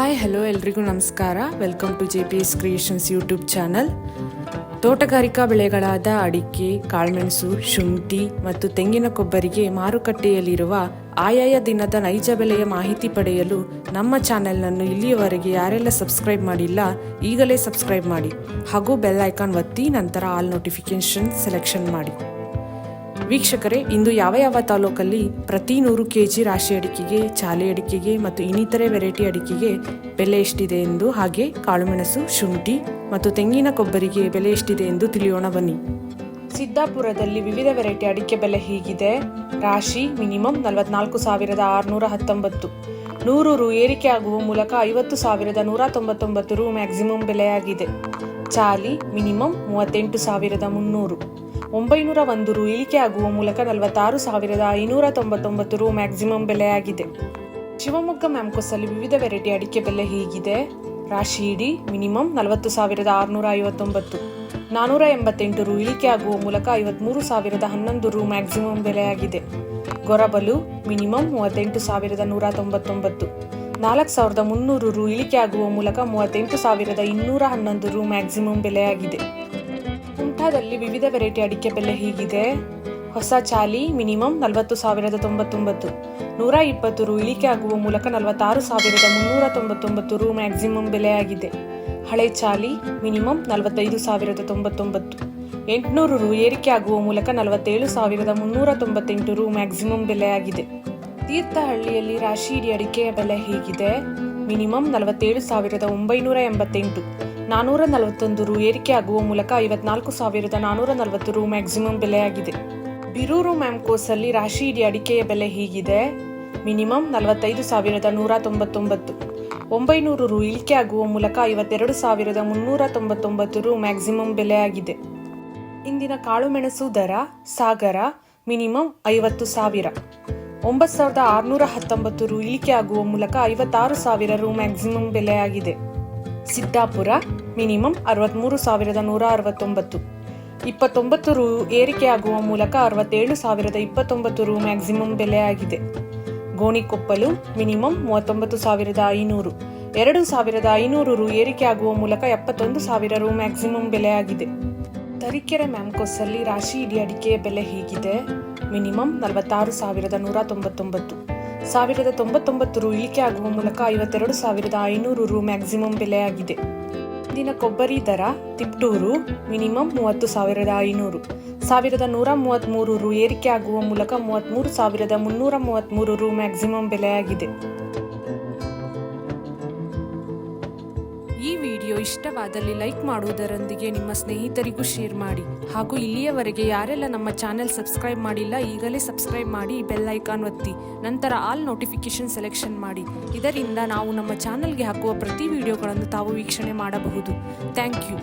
Hi hello ಎಲ್ರಿಗೂ ನಮಸ್ಕಾರ. Welcome to JPS Creations YouTube channel. ತೋಟಗಾರಿಕಾ ಬೆಳೆಗಳಾದ ಅಡಿಕೆ, ಕಾಳುಮೆಣಸು, ಶುಂಠಿ ಮತ್ತು ತೆಂಗಿನ ಕೊಬ್ಬರಿಗೆ ಮಾರುಕಟ್ಟೆಯಲ್ಲಿರುವ ಆಯಾಯ ದಿನದ ನೈಜ ಬೆಲೆಯ ಮಾಹಿತಿ ಪಡೆಯಲು ನಮ್ಮ ಚಾನೆಲ್ನನ್ನು ಇಲ್ಲಿಯವರೆಗೆ ಯಾರೆಲ್ಲ ಸಬ್ಸ್ಕ್ರೈಬ್ ಮಾಡಿಲ್ಲ ಈಗಲೇ ಸಬ್ಸ್ಕ್ರೈಬ್ ಮಾಡಿ ಹಾಗೂ ಬೆಲ್ ಐಕಾನ್ ಒತ್ತಿ ನಂತರ ಆಲ್ ನೋಟಿಫಿಕೇಶನ್ ಸೆಲೆಕ್ಷನ್ ಮಾಡಿ. ವೀಕ್ಷಕರೇ, ಇಂದು ಯಾವ ತಾಲೂಕಲ್ಲಿ ಪ್ರತಿ 100 kg ರಾಶಿ ಅಡಿಕೆಗೆ, ಚಾಲೆ ಅಡಿಕೆಗೆ ಮತ್ತು ಇನ್ನಿತರೆ ವೆರೈಟಿ ಅಡಿಕೆಗೆ ಬೆಲೆ ಎಷ್ಟಿದೆ ಎಂದು, ಹಾಗೆ ಕಾಳುಮೆಣಸು, ಶುಂಠಿ ಮತ್ತು ತೆಂಗಿನ ಕೊಬ್ಬರಿಗೆ ಬೆಲೆ ಎಷ್ಟಿದೆ ಎಂದು ತಿಳಿಯೋಣ ಬನ್ನಿ. ಸಿದ್ದಾಪುರದಲ್ಲಿ ವಿವಿಧ ವೆರೈಟಿ ಅಡಿಕೆ ಬೆಲೆ ಹೀಗಿದೆ. ರಾಶಿ ಮಿನಿಮಮ್ 44,619, 100 ರು ಏರಿಕೆ ಆಗುವ ಮೂಲಕ 50,199 ರು ಮ್ಯಾಕ್ಸಿಮಮ್ ಬೆಲೆಯಾಗಿದೆ. ಚಾಲಿ ಮಿನಿಮಮ್ 38,300, 901 ರು ಇಳಿಕೆ ಆಗುವ ಮೂಲಕ 46,599 ರು ಮ್ಯಾಕ್ಸಿಮಮ್ ಬೆಲೆಯಾಗಿದೆ. ಶಿವಮೊಗ್ಗ ಮ್ಯಾಮ್ಕೋಸಲ್ಲಿ ವಿವಿಧ ವೆರೈಟಿ ಅಡಿಕೆ ಬೆಲೆ ಹೀಗಿದೆ. ರಾಶಿ ಇಡಿ ಮಿನಿಮಮ್ 40,659, 488 ರು ಇಳಿಕೆ ಆಗುವ ಮೂಲಕ 53,011 ರು ಮ್ಯಾಕ್ಸಿಮಮ್ ಬೆಲೆಯಾಗಿದೆ. ಗೊರಬಲು ಮಿನಿಮಮ್ 38,199, 4,300 ರು ಇಳಿಕೆ ಆಗುವ ಮೂಲಕ 38,211 ರು ಮ್ಯಾಕ್ಸಿಮಮ್ ಬೆಲೆಯಾಗಿದೆ. ಕುಮಟಾದಲ್ಲಿ ವಿವಿಧ ವೆರೈಟಿ ಅಡಿಕೆ ಬೆಲೆ ಹೀಗಿದೆ. ಹೊಸ ಚಾಲಿ ಮಿನಿಮಮ್ 40,099, 120 ರು ಇಳಿಕೆ ಆಗುವ ಮೂಲಕ 46,399 ರು ಮ್ಯಾಕ್ಸಿಮಮ್ ಬೆಲೆಯಾಗಿದೆ. ಹಳೆ ಚಾಲಿ ಮಿನಿಮಮ್ 45,099, 800 ರು ಏರಿಕೆ ಆಗುವ ಮೂಲಕ 47,398 ರು ಮ್ಯಾಕ್ಸಿಮಮ್ ಬೆಲೆಯಾಗಿದೆ. ತೀರ್ಥಹಳ್ಳಿಯಲ್ಲಿ ರಾಶಿ ಇಡಿ ಅಡಿಕೆಯ ಬೆಲೆ ಹೀಗಿದೆ. ಮಿನಿಮಮ್ 47,988, 441 ರು ಏರಿಕೆ ಆಗುವ ಮೂಲಕ 54,440 ರು ಮ್ಯಾಕ್ಸಿಮಮ್ ಬೆಲೆಯಾಗಿದೆ. ಬಿರೂರು ಮ್ಯಾಮ್ಕೋಸಲ್ಲಿ ರಾಶಿ ಇಡಿ ಅಡಿಕೆಯ ಬೆಲೆ ಹೀಗಿದೆ. ಮಿನಿಮಮ್ 45,199, 900 ರು ಇಳಿಕೆ ಆಗುವ ಮೂಲಕ 52,399 ರು ಮ್ಯಾಕ್ಸಿಮಮ್ ಬೆಲೆಯಾಗಿದೆ. ಇಂದಿನ ಕಾಳುಮೆಣಸು ದರ ಸಾಗರ ಮಿನಿಮಮ್ 50,000, 9,619 ರು ಇಳಿಕೆ ಆಗುವ ಮೂಲಕ 56,000 ರು ಮ್ಯಾಕ್ಸಿಮಮ್ ಬೆಲೆಯಾಗಿದೆ. ಸಿದ್ದಾಪುರ ಮಿನಿಮಮ್ 63,169, 29 ರು ಏರಿಕೆ ಆಗುವ ಮೂಲಕ 67,029 ರು ಮ್ಯಾಕ್ಸಿಮಮ್ ಬೆಲೆಯಾಗಿದೆ. ಗೋಣಿಕೊಪ್ಪಲು ಮಿನಿಮಮ್ 39,500, 2,500 ರು ಏರಿಕೆ ಆಗುವ ಮೂಲಕ 71,000 ರು ಮ್ಯಾಕ್ಸಿಮಮ್ ಬೆಲೆಯಾಗಿದೆ. ತರೀಕೆರೆ ಮ್ಯಾಮ್ಕೋಸಲ್ಲಿ ರಾಶಿ ಇಡಿ ಅಡಿಕೆಯ ಬೆಲೆ ಹೀಗಿದೆ. ಮಿನಿಮಮ್ 46,199, 1,099 ರು ಇಳಿಕೆ ಆಗುವ ಮೂಲಕ 52,500 ರು ಮ್ಯಾಕ್ಸಿಮಮ್ ಬೆಲೆಯಾಗಿದೆ. ಇಂದಿನ ಕೊಬ್ಬರಿ ದರ ತಿಪ್ಟೂರು ಮಿನಿಮಮ್ 30,500, 1,133 ರು ಏರಿಕೆ ಆಗುವ ಮೂಲಕ 33,333 ರು ಮ್ಯಾಕ್ಸಿಮಮ್ ಬೆಲೆಯಾಗಿದೆ. ಈ ವಿಡಿಯೋ ಇಷ್ಟವಾದಲ್ಲಿ ಲೈಕ್ ಮಾಡುವುದರೊಂದಿಗೆ ನಿಮ್ಮ ಸ್ನೇಹಿತರಿಗೂ ಶೇರ್ ಮಾಡಿ ಹಾಗೂ ಇಲ್ಲಿಯವರೆಗೆ ಯಾರೆಲ್ಲ ನಮ್ಮ ಚಾನೆಲ್ ಸಬ್ಸ್ಕ್ರೈಬ್ ಮಾಡಿಲ್ಲ ಈಗಲೇ ಸಬ್ಸ್ಕ್ರೈಬ್ ಮಾಡಿ ಬೆಲ್ ಐಕಾನ್ ಒತ್ತಿ ನಂತರ ಆಲ್ ನೋಟಿಫಿಕೇಶನ್ ಸೆಲೆಕ್ಷನ್ ಮಾಡಿ. ಇದರಿಂದ ನಾವು ನಮ್ಮ ಚಾನೆಲ್ಗೆ ಹಾಕುವ ಪ್ರತಿ ವಿಡಿಯೋಗಳನ್ನು ತಾವು ವೀಕ್ಷಣೆ ಮಾಡಬಹುದು. Thank you.